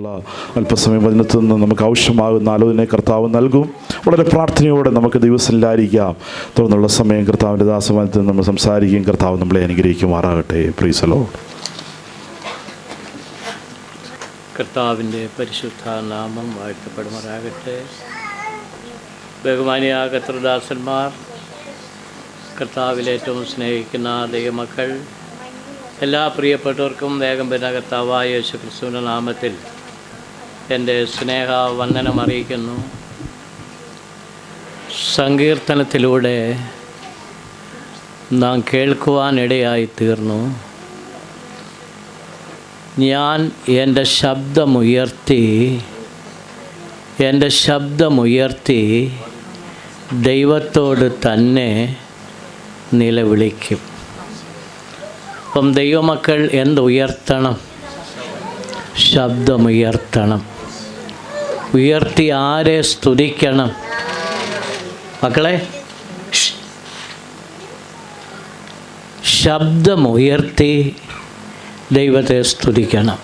തുടർന്നുള്ള അല്പസമയം വചനത്തിൽ നിന്ന് നമുക്ക് ആവശ്യമാകുന്ന ആലോചന കർത്താവ് നൽകും. വളരെ പ്രാർത്ഥനയോടെ നമുക്ക് ദിവസത്തിലായിരിക്കാം. തുടർന്നുള്ള സമയം കർത്താവിൻ്റെ ദാസവചനത്തിൽ നിന്ന് നമ്മൾ സംസാരിക്കും. കർത്താവ് നമ്മളെ അനുഗ്രഹിക്കുമാറാകട്ടെ. Price the Lord. കർത്താവിൻ്റെ പരിശുദ്ധ നാമം വാഴ്ത്തപ്പെടുമാറാകട്ടെ. ബഹുമാനിയ കർത്തൃദാസന്മാർ, കർത്താവിൽ ഏറ്റവും സ്നേഹിക്കുന്ന ദൈവമക്കൾ, എല്ലാ പ്രിയപ്പെട്ടവർക്കും വേഗം വരുന്ന കർത്താവായ യേശുക്രിസ്തുവിൻ്റെ നാമത്തിൽ എൻ്റെ സ്നേഹ വന്ദനം അറിയിക്കുന്നു. സങ്കീർത്തനത്തിലൂടെ നാം കേൾക്കുവാനിടയായി തീർന്നു. ഞാൻ എൻ്റെ ശബ്ദമുയർത്തി ദൈവത്തോട് തന്നെ നിലവിളിക്കും. അപ്പം ദൈവമക്കൾ എന്തുയർത്തണം? ശബ്ദമുയർത്തണം. ഉയർത്തി ആരെ സ്തുതിക്കണം? മക്കളെ, ശബ്ദമുയർത്തി ദൈവത്തെ സ്തുതിക്കണം.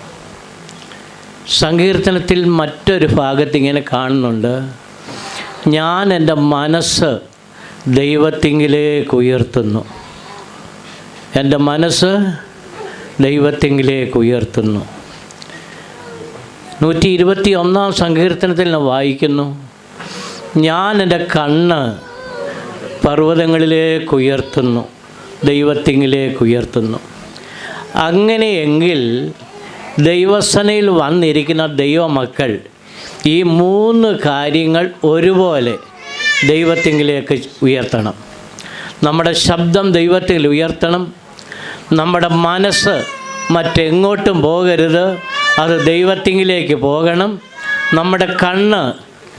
സങ്കീർത്തനത്തിൽ മറ്റൊരു ഭാഗത്ത് ഇങ്ങനെ കാണുന്നുണ്ട്, ഞാൻ എൻ്റെ മനസ്സ് ദൈവത്തിങ്കിലേക്ക് ഉയർത്തുന്നു. എൻ്റെ മനസ്സ് ദൈവത്തിങ്കിലേക്ക് ഉയർത്തുന്നു. 121 സങ്കീർത്തനത്തിൽ ഞാൻ വായിക്കുന്നു, ഞാൻ എൻ്റെ കണ്ണ് പർവ്വതങ്ങളിലേക്ക് ഉയർത്തുന്നു, ദൈവത്തിങ്കിലേക്ക് ഉയർത്തുന്നു. അങ്ങനെയെങ്കിൽ ദൈവസനയിൽ വന്നിരിക്കുന്ന ദൈവമക്കൾ ഈ 3 കാര്യങ്ങൾ ഒരുപോലെ ദൈവത്തിങ്കിലേക്ക് ഉയർത്തണം. നമ്മുടെ ശബ്ദം ദൈവത്തിൽ ഉയർത്തണം. നമ്മുടെ മനസ്സ് മറ്റെങ്ങോട്ടും പോകരുത്, അത് ദൈവത്തിങ്കിലേക്ക് പോകണം. നമ്മുടെ കണ്ണ്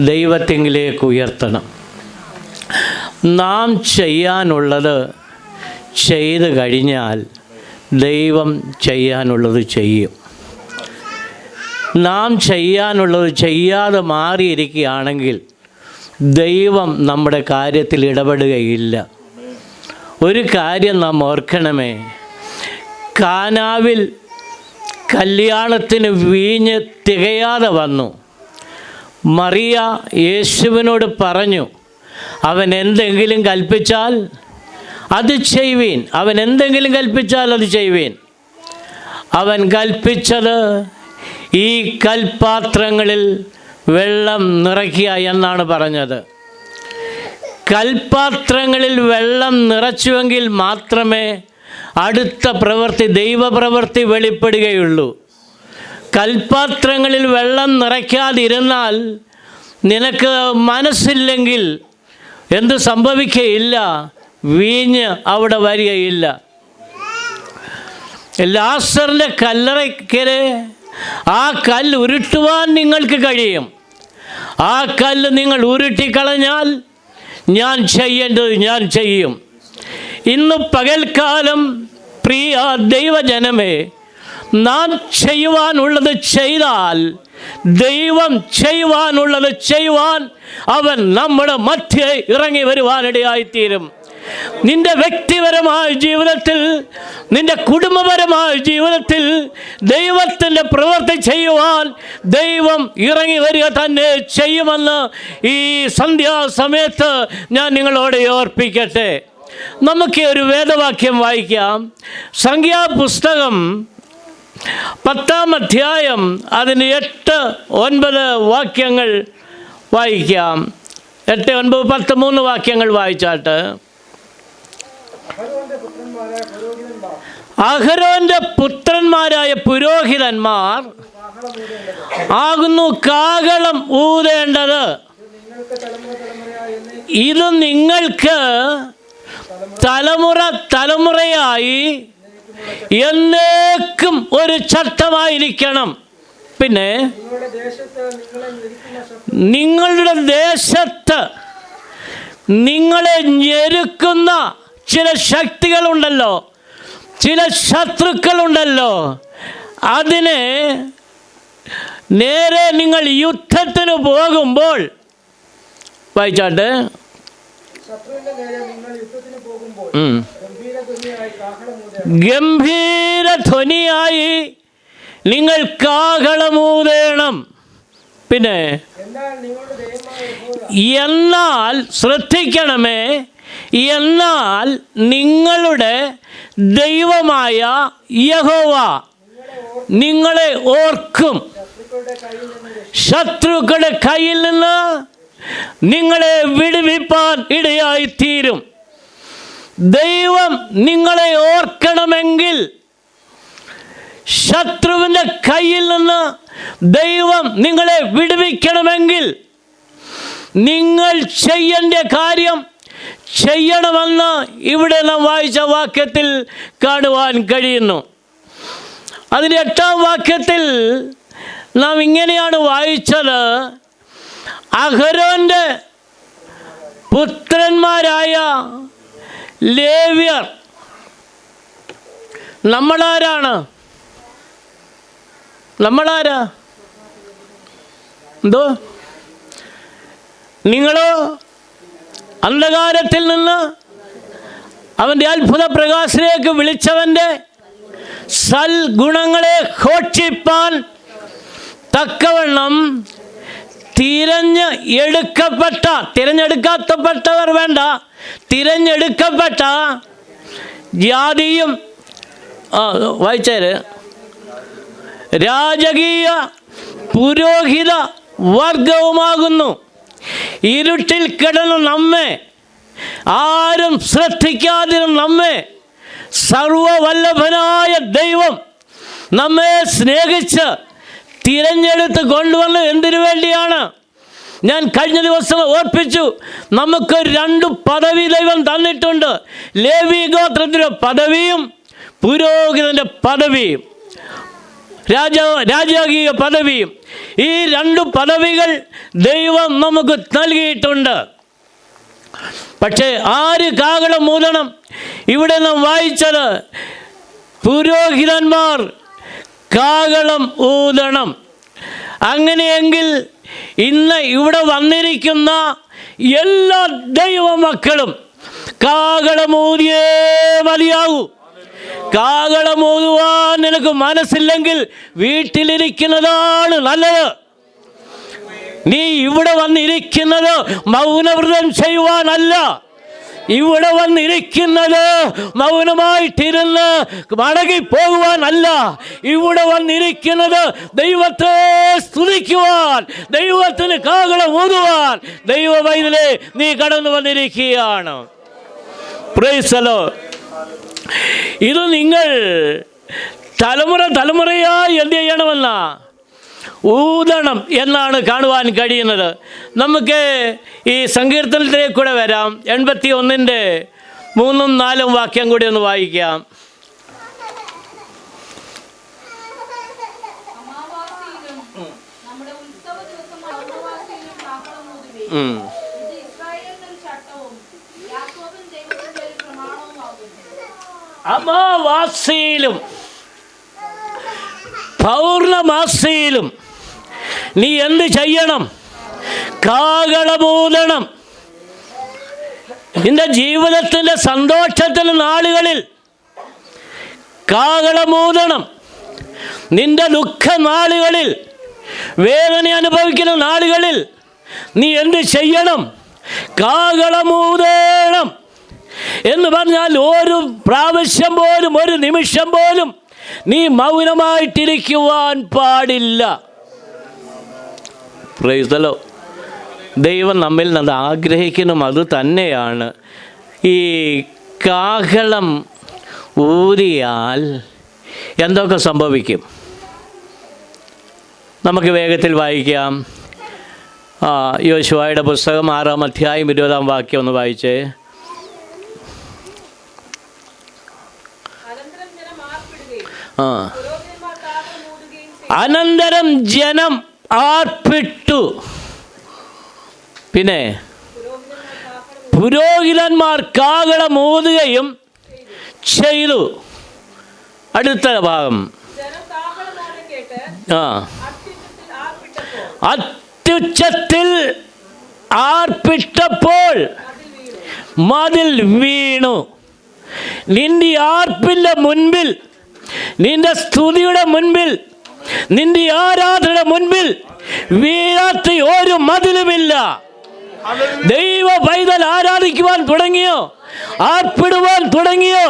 ദൈവത്തിങ്കിലേക്ക് ഉയർത്തണം. നാം ചെയ്യാനുള്ളത് ചെയ്തു കഴിഞ്ഞാൽ ദൈവം ചെയ്യാനുള്ളത് ചെയ്യും. നാം ചെയ്യാനുള്ളത് ചെയ്യാതെ മാറിയിരിക്കുകയാണെങ്കിൽ ദൈവം നമ്മുടെ കാര്യത്തിൽ ഇടപെടുകയില്ല. ഒരു കാര്യം നാം ഓർക്കണമേ, കാനാവിൽ കല്യാണത്തിന് വീഞ്ഞ് തികയാതെ വന്നു. മറിയ യേശുവിനോട് പറഞ്ഞു, അവൻ എന്തെങ്കിലും കൽപ്പിച്ചാൽ അത് ചെയ്യുവീൻ. അവൻ എന്തെങ്കിലും കൽപ്പിച്ചാൽ അത് ചെയ്യുവീൻ. അവൻ കൽപ്പിച്ചത് ഈ കൽപാത്രങ്ങളിൽ വെള്ളം നിറയ്ക്കുക എന്നാണ് പറഞ്ഞത്. കൽപാത്രങ്ങളിൽ വെള്ളം നിറച്ചുവെങ്കിൽ മാത്രമേ അടുത്ത പ്രവൃത്തി, ദൈവപ്രവൃത്തി വെളിപ്പെടുകയുള്ളൂ. കൽപാത്രങ്ങളിൽ വെള്ളം നിറയ്ക്കാതിരുന്നാൽ നിനക്ക് മനസ്സില്ലെങ്കിൽ എന്ത് സംഭവിക്കുകയില്ല, വീഞ്ഞ് അവിടെ വരികയില്ല. ലാസറിൻ്റെ കല്ലറയ്ക്കരെ ആ കല്ല് ഉരുട്ടുവാൻ നിങ്ങൾക്ക് കഴിയും. ആ കല്ല് നിങ്ങൾ ഉരുട്ടിക്കളഞ്ഞാൽ ഞാൻ ചെയ്യേണ്ടത് ഞാൻ ചെയ്യും. ഇന്ന് പകൽക്കാലം പ്രിയ ദൈവജനമേ, നാം ചെയ്യുവാനുള്ളത് ചെയ്താൽ ദൈവം ചെയ്യുവാനുള്ളത് ചെയ്യുവാൻ അവൻ നമ്മുടെ മധ്യേ ഇറങ്ങി വരുവാനിടയായിത്തീരും. നിന്റെ വ്യക്തിപരമായ ജീവിതത്തിൽ, നിന്റെ കുടുംബപരമായ ജീവിതത്തിൽ ദൈവത്തിൻ്റെ പ്രവൃത്തി ചെയ്യുവാൻ ദൈവം ഇറങ്ങി വരിക തന്നെ ചെയ്യുമെന്ന് ഈ സന്ധ്യാസമയത്ത് ഞാൻ നിങ്ങളോട് ഓർപ്പിക്കട്ടെ. നമുക്ക് ഒരു വേദവാക്യം വായിക്കാം. സംഖ്യാപുസ്തകം 10-ാം അധ്യായം അതിന് 8-9 വാക്യങ്ങൾ വായിക്കാം. 8, 9, 10, 3 വാക്യങ്ങൾ വായിച്ചാട്ട്. അഹരോന്റെ പുത്രന്മാരായ പുരോഹിതന്മാർ ആകുന്നു കാഹളം ഊതേണ്ടത്. ഇത് നിങ്ങൾക്ക് തലമുറ തലമുറയായി എന്നേക്കും ഒരു ചട്ടമായിരിക്കണം. പിന്നെ നിങ്ങളുടെ ദേശത്ത് നിങ്ങളെ ഞെരുക്കുന്ന ചില ശക്തികളുണ്ടല്ലോ, ചില ശത്രുക്കളുണ്ടല്ലോ, അതിനെ നേരെ നിങ്ങൾ യുദ്ധത്തിന് പോകുമ്പോൾ വായിച്ചാട്ട്, ഗംഭീര ധ്വനിയായി നിങ്ങൾ കാഹളമൂതേണം. പിന്നെ എന്നാൽ ശ്രദ്ധിക്കണമേ, എന്നാൽ നിങ്ങളുടെ ദൈവമായ യഹോവ നിങ്ങളെ ഓർക്കും, ശത്രുക്കളുടെ കയ്യിൽ നിന്ന് നിങ്ങളെ വിടുവിപ്പാൻ ഇടയായിത്തീരും. ദൈവം നിങ്ങളെ ഓർക്കണമെങ്കിൽ, ശത്രുവിൻ്റെ കയ്യിൽ നിന്ന് ദൈവം നിങ്ങളെ വിടുവിക്കണമെങ്കിൽ, നിങ്ങൾ ചെയ്യേണ്ട കാര്യം ചെയ്യണമെന്ന് ഇവിടെ നാം വായിച്ച വാക്യത്തിൽ കാണുവാൻ കഴിയുന്നു. അതിൻ്റെ 8-ാം വാക്യത്തിൽ നാം ഇങ്ങനെയാണ് വായിച്ചത്: അഹരോന്റെ പുത്രന്മാരായ ലേവ്യർ. നമ്മളാരാണ്? നമ്മളാരാ? എന്തോ? നിങ്ങളോ അന്ധകാരത്തിൽ നിന്ന് അവൻ്റെ അത്ഭുത പ്രകാശത്തിലേക്ക് വിളിച്ചവൻ്റെ സൽഗുണങ്ങളെ ഘോഷിപ്പാൻ തക്കവണ്ണം തിരഞ്ഞെടുക്കപ്പെട്ടവർ വേണ്ട, തിരഞ്ഞെടുക്കപ്പെട്ട ജാതിയും വായിച്ചേര് രാജകീയ പുരോഹിത വർഗവുമാകുന്നു. ഇരുട്ടിൽ കിടന്ന് നമ്മെ ആരും ശ്രദ്ധിക്കാതിരുന്ന നമ്മെ സർവവല്ലഭനായ ദൈവം നമ്മെ സ്നേഹിച്ച് തിരഞ്ഞെടുത്ത് കൊണ്ടുവന്ന് എന്തിനു വേണ്ടിയാണ്? ഞാൻ കഴിഞ്ഞ ദിവസം ഓർപ്പിച്ചു, നമുക്ക് 2 പദവി ദൈവം തന്നിട്ടുണ്ട്. ലേവി ഗോത്രത്തിൻ്റെ പദവിയും പുരോഹിതൻ്റെ പദവിയും, രാജകീയ പദവിയും. ഈ 2 പദവികൾ ദൈവം നമുക്ക് നൽകിയിട്ടുണ്ട്. പക്ഷേ ആര് കാഹളം ഊതണം? ഇവിടെ നാം വായിച്ചത് പുരോഹിതന്മാർ കാഹളം ഊതണം. അങ്ങനെയെങ്കിൽ ഇന്ന് ഇവിടെ വന്നിരിക്കുന്ന എല്ലാ ദൈവമക്കളും കാഹളമൂതിയേ മതിയാകൂ. കാഹളമൂതുവാൻ നിനക്ക് മനസ്സില്ലെങ്കിൽ വീട്ടിലിരിക്കുന്നതാണ് നല്ലത്. നീ ഇവിടെ വന്നിരിക്കുന്നത് മൗനവ്രതം ചെയ്യുവാനല്ല. ഇവിടെ വന്നിരിക്കുന്നത് മൗനമായിട്ടിരുന്ന് മടങ്ങിപ്പോകുവാനല്ല. ഇവിടെ വന്നിരിക്കുന്നത് ദൈവത്തെ സ്തുതിക്കുവാൻ, ദൈവത്തിന് കാഹളം ഊതുവാൻ. ദൈവവൈതലേ, നീ കടന്നു വന്നിരിക്കുകയാണ്. Price the Lord. ഇത് നിങ്ങൾ തലമുറയായി എന്ത് ചെയ്യണമെന്ന ഊതണം എന്നാണ് കാണുവാൻ കഴിയുന്നത്. നമുക്ക് ഈ സങ്കീർത്തനത്തിലേക്ക് കൂടെ വരാം. 81-ന്റെ 3-4 വാക്യം കൂടി ഒന്ന് വായിക്കാം. അമാവാസിയിലും പൗർണമാസിയിലും നീ എന്ത് ചെയ്യണം? കാഹളമൂതണം. നിന്റെ ജീവിതത്തിൻ്റെ സന്തോഷത്തിൻ്റെ നാളുകളിൽ കാഹളമൂതണം. നിന്റെ ദുഃഖ നാളുകളിൽ, വേദന അനുഭവിക്കുന്ന നാളുകളിൽ നീ എന്ത് ചെയ്യണം? കാഹളമൂതണം. എന്ന് പറഞ്ഞാൽ ഒരു പ്രാവശ്യം പോലും, ഒരു നിമിഷം പോലും നീ മൗനമായിട്ടിരിക്കുവാൻ പാടില്ല. Price the Lord. ദൈവം നമ്മിൽ നിന്ന് ആഗ്രഹിക്കുന്നതും അത് തന്നെയാണ്. ഈ കാഹളം ഊതിയാൽ എന്തൊക്കെ സംഭവിക്കും? നമുക്ക് വേഗത്തിൽ വായിക്കാം. യോശുവയുടെ പുസ്തകം 6-ാം അധ്യായം 20-ാം വാക്യം ഒന്ന് വായിച്ചേ. അനന്തരം ജനം ആർപ്പിട്ടു. പിന്നെ പുരോഹിതന്മാർ കാഹളമൂതുകയും ചെയ്തു. അടുത്ത ഭാഗം. അത്യുച്ചത്തിൽ ആർപ്പിട്ടപ്പോൾ മതിൽ വീണു. നിന്റെ ആർപ്പിൻ്റെ മുൻപിൽ, നിന്റെ സ്തുതിയുടെ മുൻപിൽ, നിന്റെ ആരാധനയുടെ മുൻപിൽ വീഴാത്ത ഒരു മതിലുമില്ല. ദൈവ പൈതൽ ആരാധിക്കുവാൻ തുടങ്ങിയോ, ആർപ്പിടുവാൻ തുടങ്ങിയോ,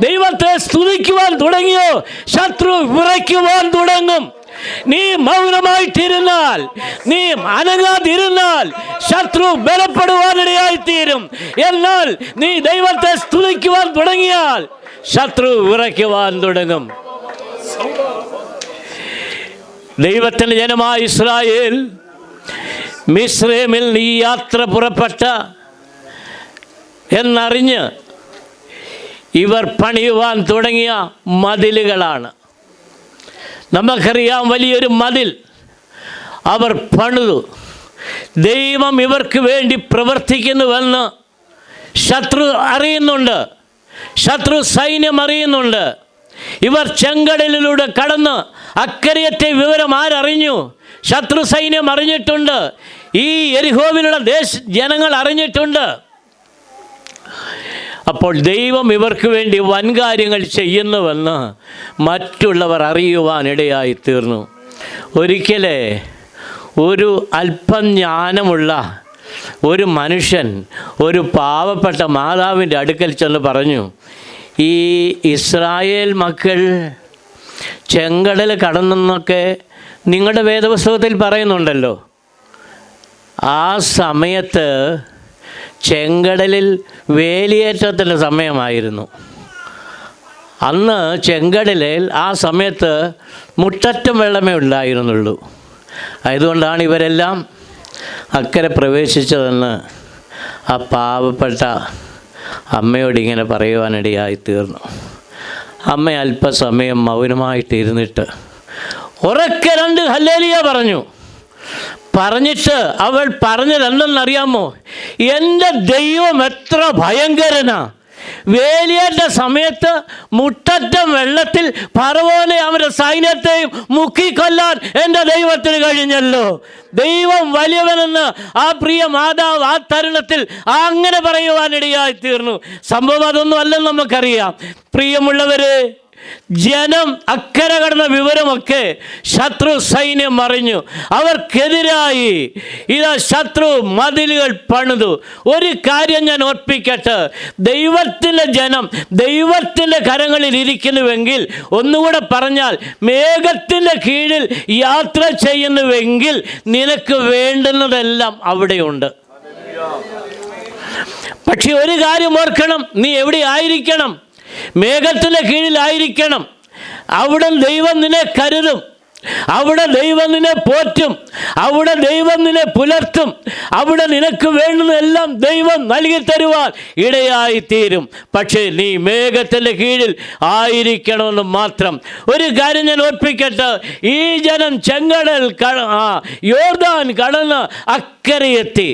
ദൈവത്തെ സ്തുതിക്കുവാൻ തുടങ്ങിയോ, ശത്രു വിറയ്ക്കുവാൻ തുടങ്ങും. നീ മൗനമായിട്ടിരുന്നാൽ, നീ അനങ്ങാതിരുന്നാൽ ശത്രു ബലപ്പെടുവാനിടയായിത്തീരും. എന്നാൽ നീ ദൈവത്തെ സ്തുതിക്കുവാൻ തുടങ്ങിയാൽ ശത്രു വിറയ്ക്കുവാൻ തുടങ്ങും. ദൈവത്തിൻ്റെ ജനമായ ഇസ്രായേൽ മിസ്രൈമിൽ ഈ യാത്ര പുറപ്പെട്ട എന്നറിഞ്ഞ് ഇവർ പണിയുവാൻ തുടങ്ങിയ മതിലുകളാണ്. നമുക്കറിയാം, വലിയൊരു മതിൽ അവർ പണിതു. ദൈവം ഇവർക്ക് വേണ്ടി പ്രവർത്തിക്കുന്നുവെന്ന് ശത്രു അറിയുന്നുണ്ട്, ശത്രു സൈന്യം അറിയുന്നുണ്ട്. ഇവർ ചെങ്കടലിലൂടെ കടന്ന് അക്കരയത്തെ വിവരം ആരറിഞ്ഞു? ശത്രു സൈന്യം അറിഞ്ഞിട്ടുണ്ട്. ഈ യെരിഹോവിലുള്ള ജനങ്ങൾ അറിഞ്ഞിട്ടുണ്ട്. അപ്പോൾ ദൈവം ഇവർക്ക് വേണ്ടി വൻകാര്യങ്ങൾ ചെയ്യുന്നുവെന്ന് മറ്റുള്ളവർ അറിയുവാനിടയായി തീർന്നു. ഒരിക്കലേ ഒരു അല്പം ജ്ഞാനമുള്ള ഒരു മനുഷ്യൻ ഒരു പാവപ്പെട്ട മാതാവിൻ്റെ അടുക്കൽ ചെന്ന് പറഞ്ഞു, ഈ ഇസ്രായേൽ മക്കൾ ചെങ്കടൽ കടന്നെന്നൊക്കെ നിങ്ങളുടെ വേദപുസ്തകത്തിൽ പറയുന്നുണ്ടല്ലോ. ആ സമയത്ത് ചെങ്കടലിൽ വേലിയേറ്റത്തിൻ്റെ സമയമായിരുന്നു. അന്ന് ചെങ്കടലിൽ ആ സമയത്ത് മുട്ടറ്റം വെള്ളമേ ഉണ്ടായിരുന്നുള്ളൂ. ആയതുകൊണ്ടാണ് ഇവരെല്ലാം അക്കരെ പ്രവേശിച്ചതെന്ന് ആ പാവപ്പെട്ട അമ്മയോടിങ്ങനെ പറയുവാനിടയായി തീർന്നു. അമ്മ അല്പസമയം മൗനമായിട്ടിരുന്നിട്ട് ഉറക്കെ 2 ഹല്ലേലൂയ പറഞ്ഞു. പറഞ്ഞിട്ട് അവൾ പറഞ്ഞത് എന്തെന്നറിയാമോ? എൻ്റെ ദൈവം എത്ര ഭയങ്കരനാ! വേലിയേറ്റ സമയത്ത് മുട്ടറ്റം വെള്ളത്തിൽ ഫറവോനെ അവൻ്റെ സൈന്യത്തെയും മുക്കിക്കൊല്ലാൻ എൻ്റെ ദൈവത്തിന് കഴിഞ്ഞല്ലോ. ദൈവം വലിയവനെന്ന് ആ പ്രിയ മാതാവ് ആ തരുണത്തിൽ അങ്ങനെ പറയുവാനിടയായി തീർന്നു. സംഭവം അതൊന്നും അല്ലെന്ന് നമുക്കറിയാം. പ്രിയമുള്ളവരെ, ജനം അക്കരെ കടന്ന വിവരമൊക്കെ ശത്രു സൈന്യം അറിഞ്ഞു. അവർക്കെതിരായി ഇതാ ശത്രു മതിലുകൾ പണിതു. ഒരു കാര്യം ഞാൻ ഓർപ്പിക്കട്ടെ, ദൈവത്തിൻ്റെ ജനം ദൈവത്തിൻ്റെ കരങ്ങളിൽ ഇരിക്കുന്നുവെങ്കിൽ, ഒന്നുകൂടെ പറഞ്ഞാൽ മേഘത്തിൻ്റെ കീഴിൽ യാത്ര ചെയ്യുന്നുവെങ്കിൽ നിനക്ക് വേണ്ടുന്നതെല്ലാം അവിടെയുണ്ട്. പക്ഷെ ഒരു കാര്യം ഓർക്കണം, നീ എവിടെ ആയിരിക്കണം? മേഘത്തിൻ്റെ കീഴിലായിരിക്കണം. അവിടെ ദൈവം നിന്നെ കരുതും, അവിടെ ദൈവം നിന്നെ പോറ്റും, അവിടെ ദൈവം നിന്നെ പുലർത്തും, അവിടെ നിനക്ക് വേണ്ടുന്നതെല്ലാം ദൈവം നൽകി തരുവാൻ ഇടയായിത്തീരും. പക്ഷേ നീ മേഘത്തിൻ്റെ കീഴിൽ ആയിരിക്കണമെന്ന് മാത്രം. ഒരു കാര്യം ഞാൻ ഓർപ്പിക്കട്ടെ, ഈ ജനം ചെങ്കടൽ യോർദാൻ കടന്ന് അക്കരയെത്തി.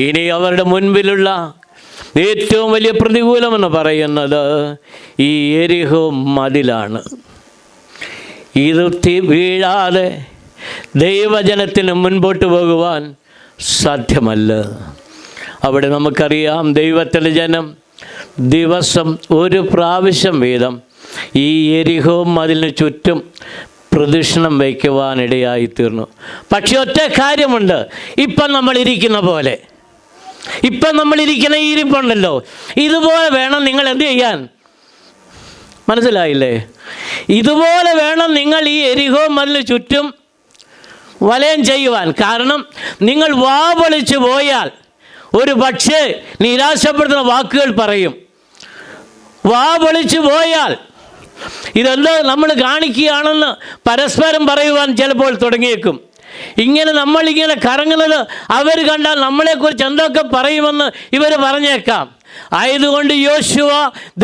ഇനി അവരുടെ മുൻപിലുള്ള ഏറ്റവും വലിയ പ്രതികൂലമെന്ന് പറയുന്നത് ഈ യെരിഹോ മതിലാണ്. ഇത് വീഴാതെ ദൈവജനത്തിന് മുൻപോട്ട് പോകുവാൻ സാധ്യമല്ല. അവിടെ നമുക്കറിയാം, ദൈവത്തിൻ്റെ ജനം ദിവസം 1 പ്രാവശ്യം വീതം ഈ യെരിഹോ മതിലിന് ചുറ്റും പ്രദക്ഷിണം വയ്ക്കുവാനിടയായി തീർന്നു. പക്ഷെ ഒറ്റ കാര്യമുണ്ട്, ഇപ്പം നമ്മളിരിക്കുന്ന പോലെ, ഇപ്പം നമ്മളിരിക്കുന്ന ഈ ഇരിപ്പുണ്ടല്ലോ, ഇതുപോലെ വേണം നിങ്ങൾ എന്ത് ചെയ്യാൻ? മനസ്സിലായില്ലേ? ഇതുപോലെ വേണം നിങ്ങൾ ഈ യെരിഹോ മതിലിന് ചുറ്റും വലയം ചെയ്യുവാൻ. കാരണം നിങ്ങൾ വാ പൊളിച്ച് പോയാൽ ഒരു പക്ഷേ നിരാശപ്പെടുത്തുന്ന വാക്കുകൾ പറയും. വാ പൊളിച്ച് പോയാൽ ഇതെന്താ നമ്മൾ കാണിക്കുകയാണെന്ന് പരസ്പരം പറയുവാൻ ചിലപ്പോൾ തുടങ്ങിയേക്കും. ഇങ്ങനെ നമ്മളിങ്ങനെ കറങ്ങുന്നത് അവർ കണ്ടാൽ നമ്മളെക്കുറിച്ച് എന്തൊക്കെ പറയുമെന്ന് ഇവർ പറഞ്ഞേക്കാം. ആയതുകൊണ്ട് യോശുവ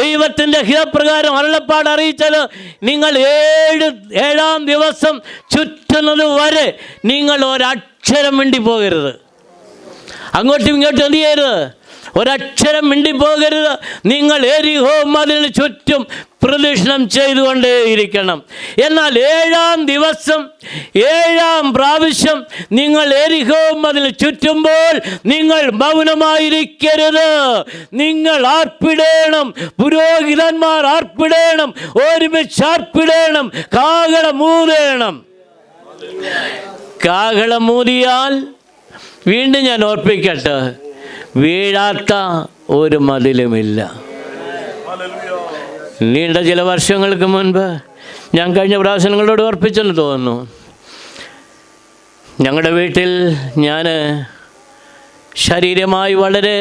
ദൈവത്തിൻ്റെ ഹിതപ്രകാരം അരുളപ്പാട് അറിയിച്ചത്, നിങ്ങൾ 7-ാം ദിവസം ചുറ്റുന്നത് വരെ നിങ്ങൾ ഒരക്ഷരം മിണ്ടിപ്പോകരുത്. അങ്ങോട്ടും ഇങ്ങോട്ടും എന്ത് ചെയ്യരുത്? ഒരക്ഷരം മിണ്ടിപ്പോകരുത്. നിങ്ങൾ യെരിഹോ മതിലിന് ചുറ്റും പ്രദക്ഷിണം ചെയ്തുകൊണ്ടേയിരിക്കണം. എന്നാൽ 7-ാം ദിവസം 7-ാം പ്രാവശ്യം നിങ്ങൾ യെരിഹോ മതിലിന് ചുറ്റുമ്പോൾ നിങ്ങൾ മൗനമായിരിക്കരുത്. നിങ്ങൾ ആർപ്പിടേണം, പുരോഹിതന്മാർ ആർപ്പിടേണം, ഒരുമിച്ച് ആർപ്പിടേണം, കാഹളം ഊതേണം. കാഹളം ഊതിയാൽ, വീണ്ടും ഞാൻ ഓർപ്പിക്കട്ടെ, വീഴാത്ത ഒരു മതിലുമില്ല. നീണ്ട ചില വർഷങ്ങൾക്ക് മുൻപ് ഞാൻ കഴിഞ്ഞ പ്രാവശ്യം നിങ്ങളോട് ഓർപ്പിച്ചെന്ന് തോന്നുന്നു, ഞങ്ങളുടെ വീട്ടിൽ ഞാൻ ശാരീരികമായി വളരെ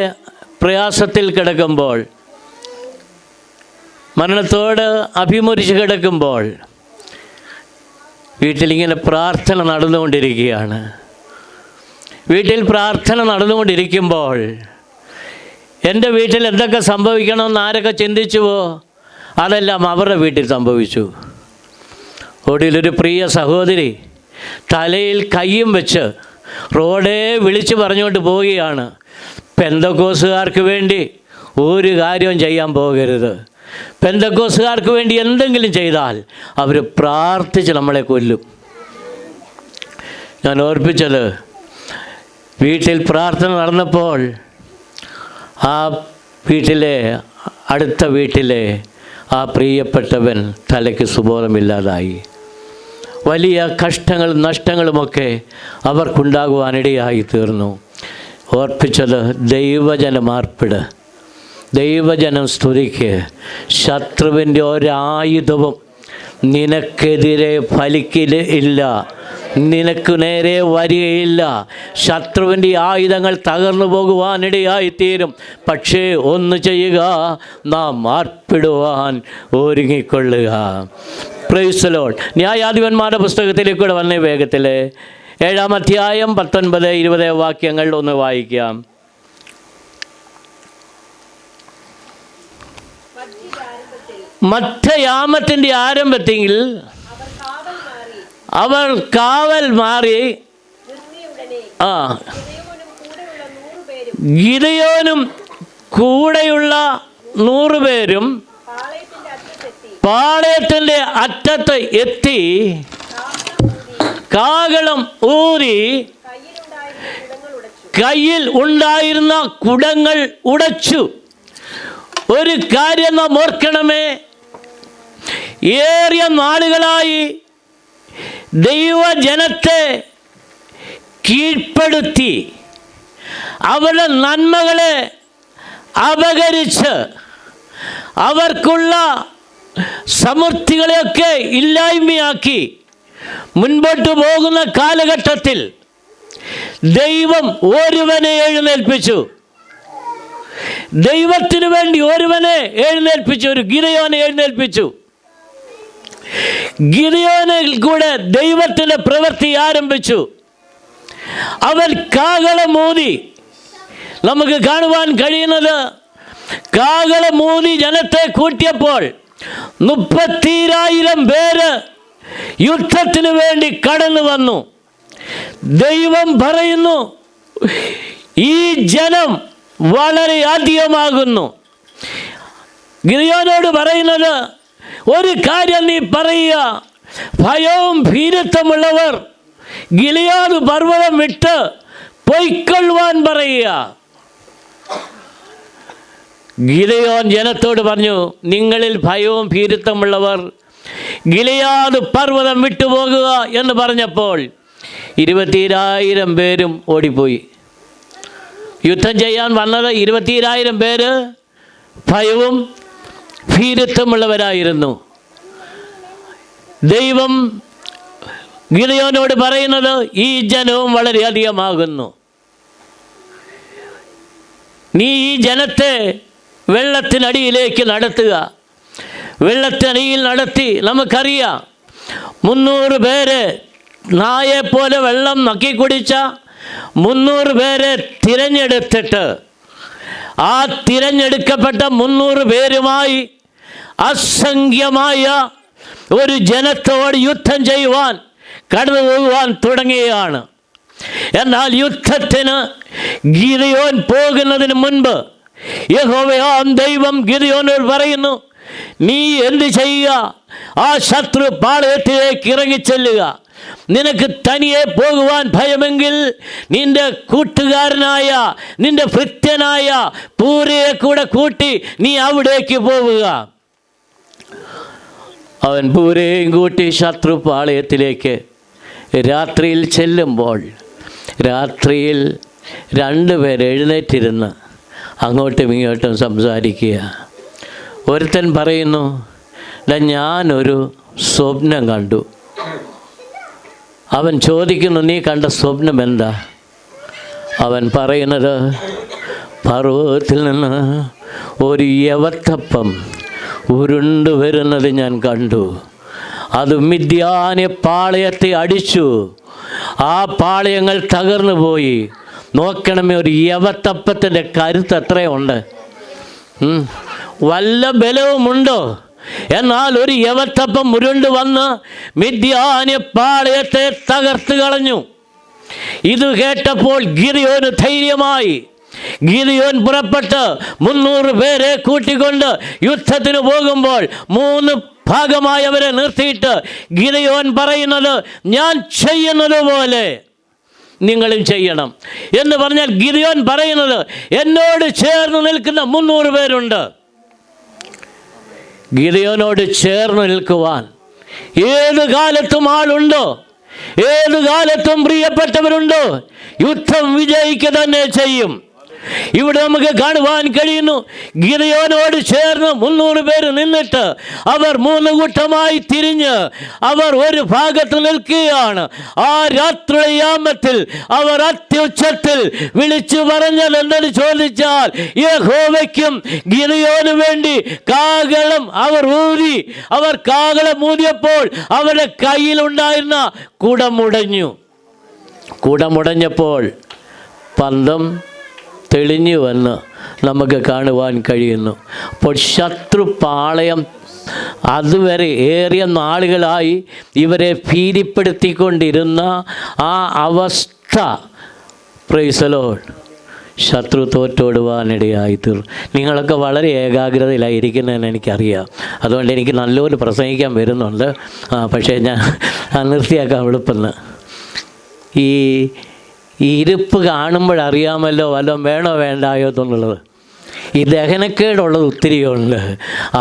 പ്രയാസത്തിൽ കിടക്കുമ്പോൾ, മരണത്തോട് അഭിമുഖിച്ച് കിടക്കുമ്പോൾ, വീട്ടിലിങ്ങനെ പ്രാർത്ഥന നടന്നുകൊണ്ടിരിക്കുകയാണ്. വീട്ടിൽ പ്രാർത്ഥന നടന്നുകൊണ്ടിരിക്കുമ്പോൾ എൻ്റെ വീട്ടിൽ എന്തൊക്കെ സംഭവിക്കണമെന്ന് ആരൊക്കെ ചിന്തിച്ചുവോ അതെല്ലാം അവരുടെ വീട്ടിൽ സംഭവിച്ചു. ഒടുവിലൊരു പ്രിയ സഹോദരി തലയിൽ കയ്യും വെച്ച് റോഡേ വിളിച്ച് പറഞ്ഞുകൊണ്ട് പോവുകയാണ്, പെന്തക്കോസുകാർക്ക് വേണ്ടി ഒരു കാര്യവും ചെയ്യാൻ പോകരുത്. പെന്തക്കോസുകാർക്ക് വേണ്ടി എന്തെങ്കിലും ചെയ്താൽ അവർ പ്രാർത്ഥിച്ച് നമ്മളെ കൊല്ലും. ഞാൻ ഓർപ്പിച്ചത്, വീട്ടിൽ പ്രാർത്ഥന നടന്നപ്പോൾ ആ വീട്ടിലെ അടുത്ത വീട്ടിലെ ആ പ്രിയപ്പെട്ടവൻ തലയ്ക്ക് സുബോധമില്ലാതായി. വലിയ കഷ്ടങ്ങളും നഷ്ടങ്ങളുമൊക്കെ അവർക്കുണ്ടാകുവാനിടയായി തീർന്നു. ഓർപ്പിച്ചത്, ദൈവജനമാർപ്പിട്, ദൈവജനം സ്തുതിക്ക്. ശത്രുവിൻ്റെ ഒരായുധവും നിനക്കെതിരെ ഫലിക്കില്ല, നിനക്ക് നേരെ വരികയില്ല. ശത്രുവിൻ്റെ ആയുധങ്ങൾ തകർന്നു പോകുവാനിടയായിത്തീരും. പക്ഷേ ഒന്ന് ചെയ്യുക, നാം ആർപ്പിടുവാൻ ഒരുങ്ങിക്കൊള്ളുക. Praise the Lord. ന്യായാധിപന്മാരുടെ പുസ്തകത്തിലേക്കൂടെ വന്നേ വേഗത്തിൽ 7-ാം അധ്യായം 19-20 വാക്യങ്ങൾ ഒന്ന് വായിക്കാം. മധ്യയാമത്തിൻ്റെ ആരംഭത്തിൽ അവർ കാവൽ മാറി. ഗിദെയോനും കൂടെയുള്ള 100 പേരും പാളയത്തിൻ്റെ അറ്റത്ത് എത്തി കാഹളം ഊതി കയ്യിൽ ഉണ്ടായിരുന്ന കുടങ്ങൾ ഉടച്ചു. ഒരു കാര്യം നാം ഓർക്കണമേ, ഏറിയ നാളുകളായി ദൈവജനത്തെ കീഴ്പ്പെടുത്തി അവരുടെ നന്മകളെ അപകരിച്ച് അവർക്കുള്ള സമൃദ്ധികളെയൊക്കെ ഇല്ലായ്മയാക്കി മുൻപോട്ട് പോകുന്ന കാലഘട്ടത്തിൽ ദൈവം ഒരുവനെ എഴുന്നേൽപ്പിച്ചു. ദൈവത്തിന് വേണ്ടി ഒരുവനെ എഴുന്നേൽപ്പിച്ചു, ഒരു ഗിദെയോനെ എഴുന്നേൽപ്പിച്ചു. ഗിദെയോനിൽ കൂടെ ദൈവത്തിൻ്റെ പ്രവൃത്തി ആരംഭിച്ചു. അവൻ കാഹളമൂതി. നമുക്ക് കാണുവാൻ കഴിയുന്നത്, കാഹളമൂതി ജനത്തെ കൂട്ടിയപ്പോൾ 30,000 പേര് യുദ്ധത്തിന് വേണ്ടി കടന്നു വന്നു. ദൈവം പറയുന്നു, ഈ ജനം വളരെ അധികമാകുന്നു. ഗിദെയോനോട് പറയുന്നത്, ഒരു കാര്യം നീ പറയുക, ഭയവും ഭീരുത്വമുള്ളവർ ഗിലെയാദ് പർവ്വതം വിട്ട് പൊയ്ക്കൊള്ളുവാൻ പറയുക. ഗിദെയോൻ ജനത്തോട് പറഞ്ഞു, നിങ്ങളിൽ ഭയവും ഭീരുത്വമുള്ളവർ ഗിലെയാദ് പർവ്വതം വിട്ടുപോകുക എന്ന് പറഞ്ഞപ്പോൾ 20,000 പേരും ഓടിപ്പോയി. യുദ്ധം ചെയ്യാൻ വന്നത് 20,000 പേര് ഭയവും ഭീരുത്വമുള്ളവരായിരുന്നു. ദൈവം ഗിദെയോനോട് പറയുന്നത്, ഈ ജനവും വളരെയധികമാകുന്നു. നീ ഈ ജനത്തെ വെള്ളത്തിനടിയിലേക്ക് നടത്തുക. വെള്ളത്തിനടിയിൽ നടത്തി നമുക്കറിയാം, 300 പേര് നായെപ്പോലെ വെള്ളം നക്കി കുടിച്ച 300 പേരെ തിരഞ്ഞെടുത്തിട്ട് ആ തിരഞ്ഞെടുക്കപ്പെട്ട 300 പേരുമായി അസംഖ്യമായ ഒരു ജനത്തോട് യുദ്ധം ചെയ്യുവാൻ കടന്നു പോകുവാൻ തുടങ്ങുകയാണ്. എന്നാൽ യുദ്ധത്തിന് ഗിദെയോൻ പോകുന്നതിന് മുൻപ് യഹോവയാം ദൈവം ഗിദെയോനോട് പറയുന്നു, നീ എന്ത് ചെയ്യുക? ആ ശത്രു പാളയത്തിലേക്ക് ഇറങ്ങിച്ചെല്ലുക. നിനക്ക് തനിയെ പോകുവാൻ ഭയമെങ്കിൽ നിന്റെ കൂട്ടുകാരനായ, നിന്റെ ഭൃത്യനായ പൂരയെ കൂടെ കൂട്ടി നീ അവിടേക്ക് പോവുക. അവൻ പൂരയും കൂട്ടി ശത്രു പാളയത്തിലേക്ക് രാത്രിയിൽ ചെല്ലുമ്പോൾ രാത്രിയിൽ 2 പേർ എഴുന്നേറ്റിരുന്ന് അങ്ങോട്ടും ഇങ്ങോട്ടും സംസാരിക്കുക. ഒരുത്തൻ പറയുന്നു, ഞാനൊരു സ്വപ്നം കണ്ടു. അവൻ ചോദിക്കുന്നു, നീ കണ്ട സ്വപ്നം എന്താ? അവൻ പറയുന്നത്, പർവ്വതത്തിൽ നിന്ന് ഒരു യവത്തപ്പം ഉരുണ്ടു വരുന്നത് ഞാൻ കണ്ടു. അത് മിദ്യാനെ പാളയത്തെ അടിച്ചു. ആ പാളയങ്ങൾ തകർന്നു പോയി. നോക്കണമേ, ഒരു യവത്തപ്പത്തിൻ്റെ കരുത്ത് എത്രയുണ്ട്? വല്ല ബലവുമുണ്ടോ? എന്നാൽ ഒരു യവത്തപ്പം ഉരുണ്ടു വന്ന് മിദ്യാനെ പാളയത്തെ തകർത്ത് കളഞ്ഞു. ഇത് കേട്ടപ്പോൾ ഗിദെയോന് ധൈര്യമായി. ഗിദെയോൻ പുറപ്പെട്ട് 300 പേരെ കൂട്ടിക്കൊണ്ട് യുദ്ധത്തിന് പോകുമ്പോൾ 3 ഭാഗമായി അവരെ നിർത്തിയിട്ട് ഗിദെയോൻ പറയുന്നത്, ഞാൻ ചെയ്യുന്നത് പോലെ നിങ്ങളും ചെയ്യണം എന്ന് പറഞ്ഞാൽ ഗിദെയോൻ പറയുന്നത്, എന്നോട് ചേർന്ന് നിൽക്കുന്ന 300 പേരുണ്ട്. ഗിദെയോനോട് ചേർന്ന് നിൽക്കുവാൻ ഏത് കാലത്തും ആളുണ്ടോ? ഏത് കാലത്തും പ്രിയപ്പെട്ടവരുണ്ടോ? യുദ്ധം വിജയിക്കുക തന്നെ ചെയ്യും. ഇവിടെ നമുക്ക് കാണുവാൻ കഴിയുന്നു, ഗിദെയോനോട് ചേർന്ന് 300 പേര് നിന്നിട്ട് അവർ 3 കൂട്ടമായി തിരിഞ്ഞ് അവർ ഒരു ഭാഗത്ത് നിൽക്കുകയാണ്. ആ രാത്രിയാമത്തിൽ അവർ അത്യുച്ചത്തിൽ വിളിച്ചു പറഞ്ഞത് എന്തെന്ന് ചോദിച്ചാൽ, യഹോവയ്ക്കും ഗിദെയോന് വേണ്ടി കാഹളം അവർ ഊതി. അവർ കാഹളം ഊതിയപ്പോൾ അവരുടെ കയ്യിലുണ്ടായിരുന്ന കുടമുടഞ്ഞു. കുടമുടഞ്ഞപ്പോൾ പന്തം തെളിഞ്ഞു വന്ന് നമുക്ക് കാണുവാൻ കഴിയുന്നു. അപ്പോൾ ശത്രുപാളയം അതുവരെ ഏറിയ നാളുകളായി ഇവരെ ഭീതിപ്പെടുത്തിക്കൊണ്ടിരുന്ന ആ അവസ്ഥ, പ്രൈസ് ദി ലോർഡ്, ശത്രു തോറ്റോടുവാനിടയായി തീർന്നു. നിങ്ങളൊക്കെ വളരെ ഏകാഗ്രതയിലായിരിക്കുന്നതെന്ന് എനിക്കറിയാം. അതുകൊണ്ട് എനിക്ക് നല്ലപോലെ പ്രസംഗിക്കാൻ വരുന്നുണ്ട്. പക്ഷേ ഞാൻ നിർത്തിയാക്കാം എളുപ്പമെന്ന്. ഈ ഇരിപ്പ് കാണുമ്പോഴറിയാമല്ലോ വല്ലതും വേണോ വേണ്ടായോ എന്നുള്ളത്. ഈ ദഹനക്കേടുള്ളത് ഒത്തിരിയുണ്ട്,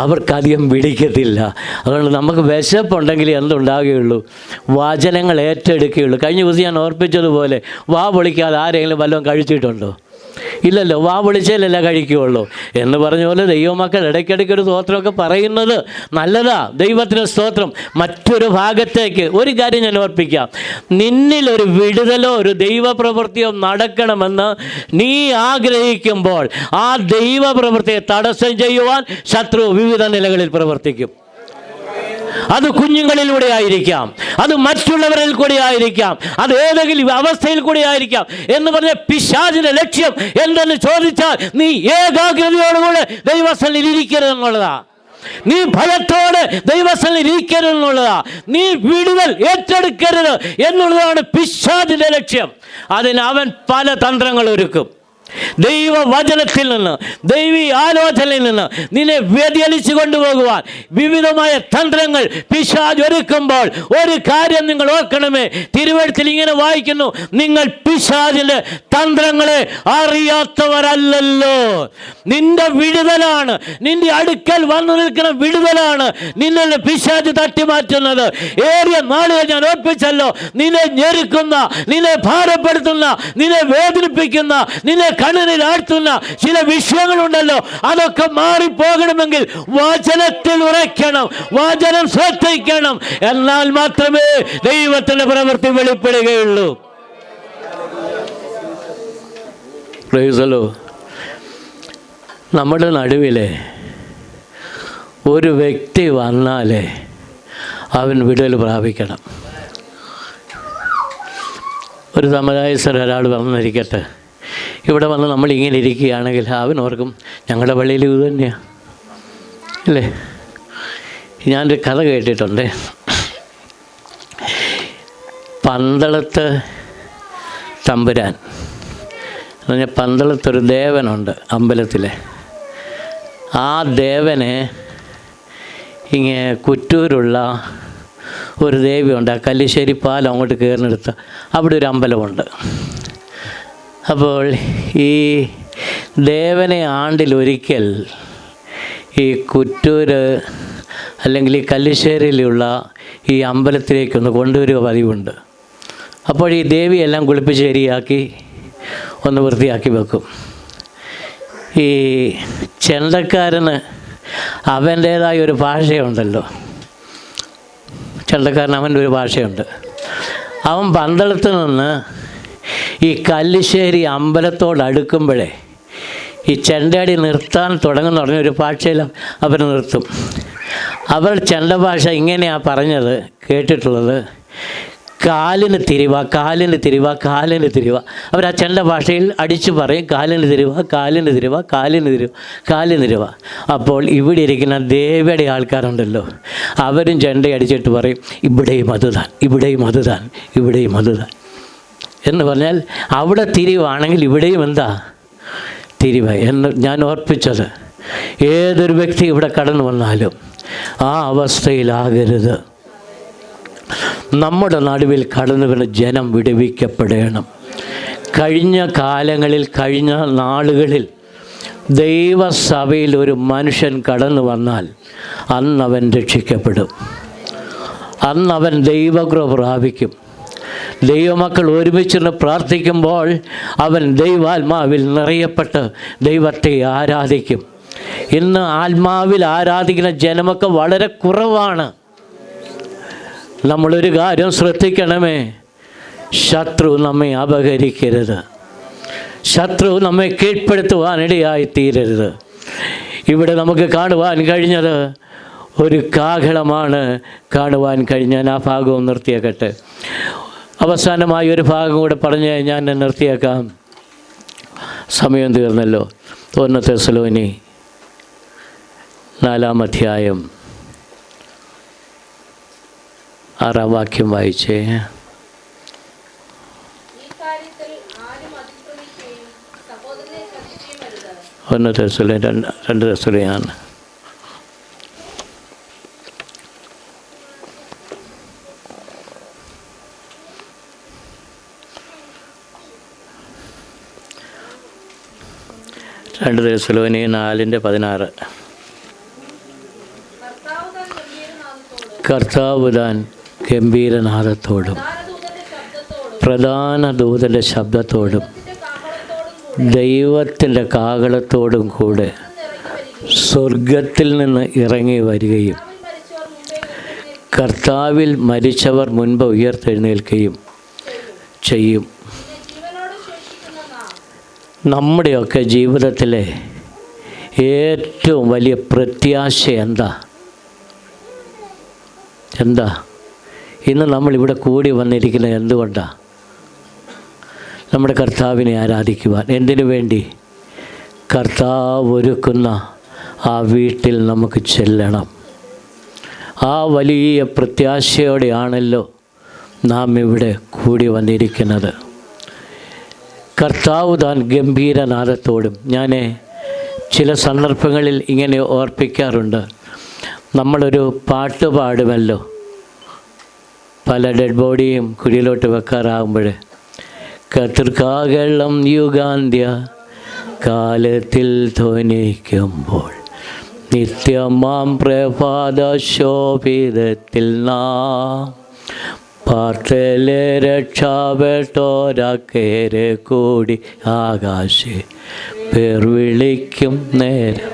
അവർക്കധികം പിടിക്കത്തില്ല. അതുകൊണ്ട് നമുക്ക് വിശപ്പുണ്ടെങ്കിൽ എന്തുണ്ടാകുകയുള്ളൂ? വചനങ്ങൾ ഏറ്റെടുക്കുകയുള്ളൂ. കഴിഞ്ഞ ദിവസം ഞാൻ ഓർപ്പിച്ചതുപോലെ, വാ പൊളിക്കാതെ ആരെങ്കിലും വല്ലതും കഴിച്ചിട്ടുണ്ടോ? ഇല്ലല്ലോ. വാ പൊളിച്ചാലല്ല കഴിക്കുകയുള്ളൂ എന്ന് പറഞ്ഞ പോലെ ദൈവമക്കൾ ഇടയ്ക്കിടയ്ക്ക് ഒരു സ്തോത്രമൊക്കെ പറയുന്നത് നല്ലതാ. ദൈവത്തിന് സ്തോത്രം. മറ്റൊരു ഭാഗത്തേക്ക് ഒരു കാര്യം ഞാൻ ഓർപ്പിക്കാം. നിന്നിലൊരു വിടുതലോ ഒരു ദൈവപ്രവൃത്തിയോ നടക്കണമെന്ന് നീ ആഗ്രഹിക്കുമ്പോൾ ആ ദൈവപ്രവൃത്തിയെ തടസ്സം ചെയ്യുവാൻ ശത്രു വിവിധ നിലകളിൽ പ്രവർത്തിക്കും. അത് കുഞ്ഞുങ്ങളിലൂടെ ആയിരിക്കാം, അത് മറ്റുള്ളവരിൽ കൂടെ ആയിരിക്കാം, അത് ഏതെങ്കിലും അവസ്ഥയിൽ കൂടെ ആയിരിക്കാം. എന്ന് പറഞ്ഞ പിശാചിന്റെ ലക്ഷ്യം എന്തെന്ന് ചോദിച്ചാൽ, നീ ഏകാഗ്രതയോടുകൂടെ ദൈവസന്നിധിയിൽ ഇരിക്കരുതെന്നുള്ളതാ. നീ ഭയത്തോടെ ദൈവസന്നിധിയിൽ ഇരിക്കരുതെന്നുള്ളതാ. നീ വിടുതൽ ഏറ്റെടുക്കരുത് എന്നുള്ളതാണ് പിശാചിന്റെ ലക്ഷ്യം. അതിന് അവൻ പല തന്ത്രങ്ങൾ ഒരുക്കും. ദൈവവചനത്തിൽ നിന്ന്, ദൈവീ ആലോചനയിൽ നിന്ന് നിന്നെ വ്യതിചലിച്ചു കൊണ്ടുപോകുവാൻ വിവിധമായ തന്ത്രങ്ങൾ പിശാച് ഒരുക്കുമ്പോൾ ഒരു കാര്യം നിങ്ങൾ ഓർക്കണമേ. തിരുവെഴുത്തിൽ ഇങ്ങനെ വായിക്കുന്നു, നിങ്ങൾ പിശാചിന്റെ തന്ത്രങ്ങളെ അറിയാത്തവരല്ലല്ലോ. നിന്റെ വിടുതലാണ്, നിന്റെ അടുക്കൽ വന്നു നിൽക്കുന്ന വിടുതലാണ് നിന്നെ പിശാച് തട്ടിമാറ്റുന്നത്. ഏറിയ നാളുകൾ ഞാൻ ഓർപ്പിച്ചല്ലോ, നിന്നെ ഞെരുക്കുന്ന, നിന്നെ ഭാരപ്പെടുത്തുന്ന, നിന്നെ വേദനിപ്പിക്കുന്ന, നിന്നെ കണ്ണിൽ ആഴ്ത്തുന്ന ചില വിഷയങ്ങളുണ്ടല്ലോ, അതൊക്കെ മാറിപ്പോകണമെങ്കിൽ വചനത്തിൽ ഉറയ്ക്കണം, വചനം ശ്രദ്ധിക്കണം. എന്നാൽ മാത്രമേ ദൈവത്തിന്റെ പ്രവൃത്തി വെളിപ്പെടുകയുള്ളൂ. Price the Lord. നമ്മുടെ നടുവിലെ ഒരു വ്യക്തി വന്നാലേ അവൻ വിടുതൽ പ്രാപിക്കണം. ഒരു സമുദായസ്ഥർ ഒരാൾ വന്നിരിക്കട്ടെ, ഇവിടെ വന്ന് നമ്മളിങ്ങനെ ഇരിക്കുകയാണെങ്കിൽ അവനോർക്കും ഞങ്ങളുടെ പള്ളിയിൽ ഇത് തന്നെയാണ് അല്ലേ. ഞാനൊരു കഥ കേട്ടിട്ടുണ്ട്. പന്തളത്ത് തമ്പുരാൻ എന്ന് പറഞ്ഞാൽ പന്തളത്തൊരു ദേവനുണ്ട് അമ്പലത്തിലെ. ആ ദേവനെ ഇങ്ങനെ കുറ്റൂരുള്ള ഒരു ദേവിയുണ്ട്. ആ കല്ലിശ്ശേരി പാലം അങ്ങോട്ട് കയറിനെടുത്ത് അവിടെ ഒരു അമ്പലമുണ്ട്. അപ്പോൾ ഈ ദേവനെ ആണ്ടിലൊരിക്കൽ ഈ കുറ്റൂര് അല്ലെങ്കിൽ ഈ കല്ലിശ്ശേരിയിലുള്ള ഈ അമ്പലത്തിലേക്കൊന്ന് കൊണ്ടുവരിക പതിവുണ്ട്. അപ്പോൾ ഈ ദേവിയെല്ലാം കുളിപ്പിച്ച് ശരിയാക്കി ഒന്ന് വൃത്തിയാക്കി വെക്കും. ഈ ചെണ്ടക്കാരന് അവൻ്റേതായ ഒരു ഭാഷയുണ്ടല്ലോ. ചെണ്ടക്കാരന് അവൻ്റെ ഒരു ഭാഷയുണ്ട്. അവൻ പന്തളത്ത് നിന്ന് ഈ കല്ലിശ്ശേരി അമ്പലത്തോടടുക്കുമ്പോഴേ ഈ ചെണ്ടയടി നിർത്താൻ തുടങ്ങുന്ന പറഞ്ഞൊരു ഭാഷയിൽ അവർ നിർത്തും. അവർ ചെണ്ട ഭാഷ ഇങ്ങനെയാണ് പറഞ്ഞത് കേട്ടിട്ടുള്ളത്: കാലിന് തിരിവ, കാലിന് തിരിവ, കാലിന് തിരിവ. അവർ ആ ചെണ്ട ഭാഷയിൽ അടിച്ചു പറയും: കാലിന് തിരിവ, കാലിന് തിരിവ, കാലിന് തിരിവ, കാലിന് തിരിവ. അപ്പോൾ ഇവിടെ ഇരിക്കുന്ന ദേവിയുടെ ആൾക്കാരുണ്ടല്ലോ, അവരും ചെണ്ട അടിച്ചിട്ട് പറയും: ഇവിടെയും അതുതാൻ, ഇവിടെയും അതുതാൻ, ഇവിടെയും അതുതാൻ എന്ന് പറഞ്ഞാൽ അവിടെ തിരിവാണെങ്കിൽ ഇവിടെയും എന്താ തിരിവ എന്ന് ഞാൻ ഓർപ്പിച്ചത്. ഏതൊരു വ്യക്തി ഇവിടെ കടന്നു വന്നാലും ആ അവസ്ഥയിലാകരുത്. നമ്മുടെ നടുവിൽ കടന്നു വരുന്ന ജനം വിടുവിക്കപ്പെടണം. കഴിഞ്ഞ കാലങ്ങളിൽ, കഴിഞ്ഞ നാളുകളിൽ ദൈവസഭയിൽ ഒരു മനുഷ്യൻ കടന്നു വന്നാൽ അന്നവൻ രക്ഷിക്കപ്പെടും, അന്നവൻ ദൈവകൃപ പ്രാപിക്കും. ദൈവമക്കൾ ഒരുമിച്ചിരുന്ന് പ്രാർത്ഥിക്കുമ്പോൾ അവൻ ദൈവാത്മാവിൽ നിറയപ്പെട്ട് ദൈവത്തെ ആരാധിക്കും. ഇന്ന് ആത്മാവിൽ ആരാധിക്കുന്ന ജനമൊക്കെ വളരെ കുറവാണ്. നമ്മളൊരു കാര്യം ശ്രദ്ധിക്കണമേ, ശത്രു നമ്മെ അപഹരിക്കരുത്, ശത്രു നമ്മെ കീഴ്പ്പെടുത്തുവാനിടയായിത്തീരരുത്. ഇവിടെ നമുക്ക് കാണുവാൻ കഴിഞ്ഞത് ഒരു കാഹളമാണ് കാണുവാൻ കഴിഞ്ഞ. ആ ഭാഗവും നിർത്തിയേക്കട്ടെ. അവസാനമായി ഒരു ഭാഗം കൂടെ പറഞ്ഞ് ഞാൻ നിർത്തിയേക്കാം, സമയം തീർന്നല്ലോ. 1 തെസ്സലോനി 4-ാം അധ്യായം 6-ാം വാക്യം വായിച്ചേ. 1 തെസ്സലോനി 2 തെസ്സലോനിയാണ്. രണ്ട് തെസ്സലോനി 4:16. കർത്താവ് താൻ ഗംഭീരനാദത്തോടും പ്രധാന ദൂതൻ്റെ ശബ്ദത്തോടും ദൈവത്തിൻ്റെ കാഹളത്തോടും കൂടെ സ്വർഗത്തിൽ നിന്ന് ഇറങ്ങി വരികയും കർത്താവിൽ മരിച്ചവർ മുൻപ് ഉയർത്തെഴുന്നേൽക്കുകയും ചെയ്യും. നമ്മുടെയൊക്കെ ജീവിതത്തിലെ ഏറ്റവും വലിയ പ്രത്യാശ എന്താ? ഇന്ന് നമ്മളിവിടെ കൂടി വന്നിരിക്കുന്നത് എന്തുകൊണ്ടാണ്? നമ്മുടെ കർത്താവിനെ ആരാധിക്കുവാൻ. എന്തിനു വേണ്ടി? കർത്താവ് ഒരുക്കുന്ന ആ വീട്ടിൽ നമുക്ക് ചെല്ലണം. ആ വലിയ പ്രത്യാശയോടെയാണല്ലോ നാം ഇവിടെ കൂടി വന്നിരിക്കുന്നത്. കർത്താവ് താൻ ഗംഭീരനാദത്തോടും. ഞാൻ ചില സന്ദർഭങ്ങളിൽ ഇങ്ങനെ ഓർപ്പിക്കാറുണ്ട്, നമ്മളൊരു പാട്ട് പാടുമല്ലോ, പല ഡെഡ് ബോഡിയും കുഴിയിലോട്ട് വെക്കാറാകുമ്പോൾ, കർത്തൃകാഹളം യുഗാന്ത്യ കാലത്തിൽ ധ്വനിക്കുമ്പോൾ നിത്യമാം പ്രഭാത ശോഭിതത്തിൽ നാം പാർത്തലെ രക്ഷാപ്പെട്ടോരാക്കേരെ കൂടി ആകാശേ പേർ വിളിക്കും നേരം.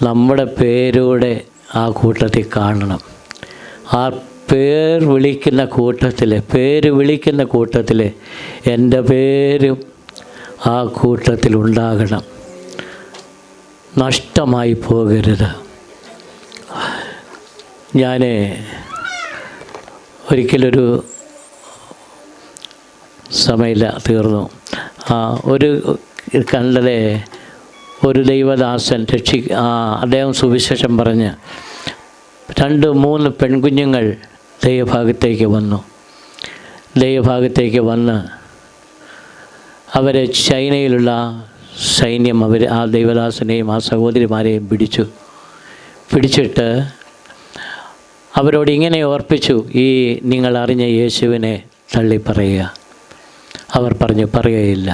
നമ്മുടെ പേരൂടെ ആ കൂട്ടത്തിൽ കാണണം. ആ പേര് വിളിക്കുന്ന കൂട്ടത്തിൽ എൻ്റെ പേരും ആ കൂട്ടത്തിലുണ്ടാകണം. നഷ്ടമായി പോകരുത്. ഞാൻ ഒരിക്കലൊരു സമയമില്ല, തീർന്നു. ഒരു കണ്ടലെ ഒരു ദൈവദാസൻ അദ്ദേഹം സുവിശേഷം പറഞ്ഞ് 2-3 പെൺകുഞ്ഞുങ്ങൾ ദൈവഭാഗത്തേക്ക് വന്ന് അവരെ ചൈനയിലുള്ള സൈന്യം ആ ദൈവദാസനെയും ആ സഹോദരിമാരെയും പിടിച്ചിട്ട് അവരോട് ഇങ്ങനെ ഓർപ്പിച്ചു, നിങ്ങൾ അറിഞ്ഞ യേശുവിനെ തള്ളിപ്പറയുക. അവർ പറഞ്ഞു, പറയുകയില്ല.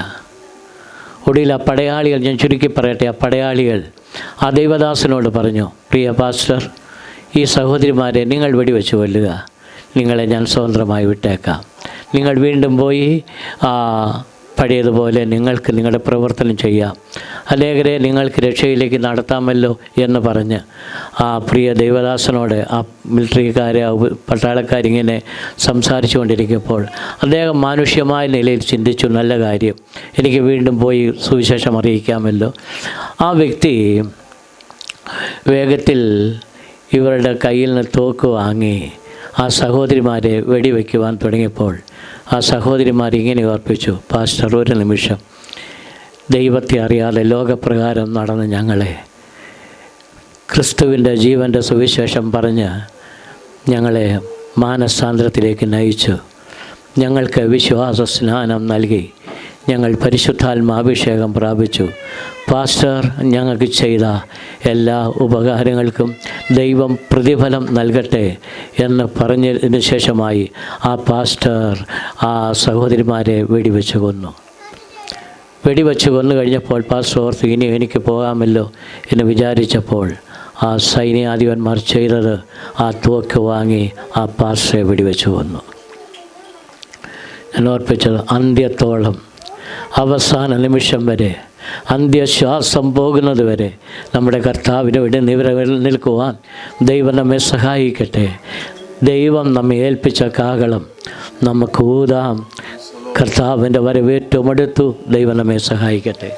ഒടുവിൽ ആ പടയാളികൾ, ഞാൻ ചുരുക്കി പറയട്ടെ, ആ പടയാളികൾ ആ ദൈവദാസനോട് പറഞ്ഞു, പ്രിയ പാസ്റ്റർ, ഈ സഹോദരിമാരെ നിങ്ങൾ വെടിവെച്ച് കൊല്ലുക, നിങ്ങളെ ഞാൻ സ്വതന്ത്രമായി വിട്ടേക്കാം. നിങ്ങൾ വീണ്ടും പോയി പഴയതുപോലെ നിങ്ങൾക്ക് നിങ്ങളുടെ പ്രവർത്തനം ചെയ്യാം, അനേകരെ നിങ്ങൾക്ക് രക്ഷയിലേക്ക് നടത്താമല്ലോ എന്ന് പറഞ്ഞ് ആ പ്രിയ ദൈവദാസനോട് ആ മിലിറ്ററിക്കാരെ പട്ടാളക്കാരിങ്ങനെ സംസാരിച്ചു കൊണ്ടിരിക്കുമ്പോൾ അദ്ദേഹം മാനുഷ്യമായ നിലയിൽ ചിന്തിച്ചു, നല്ല കാര്യം, എനിക്ക് വീണ്ടും പോയി സുവിശേഷം അറിയിക്കാമല്ലോ. ആ വ്യക്തി വേഗത്തിൽ ഇവരുടെ കയ്യിൽ നിന്ന് തോക്ക് വാങ്ങി ആ സഹോദരിമാരെ വെടിവെക്കുവാൻ തുടങ്ങിയപ്പോൾ ആ സഹോദരിമാർ ഇങ്ങനെ ഓർപ്പിച്ചു, പാസ്റ്റർ, ഒരു നിമിഷം, ദൈവത്തെ അറിയാതെ ലോകപ്രകാരം നടന്ന് ഞങ്ങളെ ക്രിസ്തുവിൻ്റെ ജീവൻ്റെ സുവിശേഷം പറഞ്ഞ് ഞങ്ങളെ മാനസാന്തരത്തിലേക്ക് നയിച്ചു, ഞങ്ങൾക്ക് വിശ്വാസ സ്നാനം നൽകി, ഞങ്ങൾ പരിശുദ്ധാത്മാഭിഷേകം പ്രാപിച്ചു. പാസ്റ്റർ ഞങ്ങൾക്ക് ചെയ്ത എല്ലാ ഉപകാരങ്ങൾക്കും ദൈവം പ്രതിഫലം നൽകട്ടെ എന്ന് പറഞ്ഞതിന് ശേഷമായി ആ പാസ്റ്റർ ആ സഹോദരിമാരെ വെടിവെച്ച് കൊന്നു. വെടിവെച്ച് കൊന്നു കഴിഞ്ഞപ്പോൾ പാസ്റ്റർ ഓർത്ത്, ഇനി എനിക്ക് പോകാമല്ലോ എന്ന് വിചാരിച്ചപ്പോൾ ആ സൈന്യാധിപന്മാർ ചെയ്തത് ആ തോക്ക് വാങ്ങി ആ പാസ്റ്ററെ വെടിവെച്ച് കൊന്നു. ഞാൻ ഓർപ്പിച്ചത്, അന്ത്യത്തോളം, അവസാന നിമിഷം വരെ, അന്ത്യശ്വാസം പോകുന്നത് വരെ നമ്മുടെ കർത്താവിന് വേണ്ടി നിൽക്കുവാൻ ദൈവം നമ്മെ സഹായിക്കട്ടെ. ദൈവം നമ്മെ ഏൽപ്പിച്ച കാഹളം നമുക്ക് ഊതാം. കർത്താവിൻ്റെ വരവേറ്റവും അടുത്തു. ദൈവം നമ്മെ സഹായിക്കട്ടെ.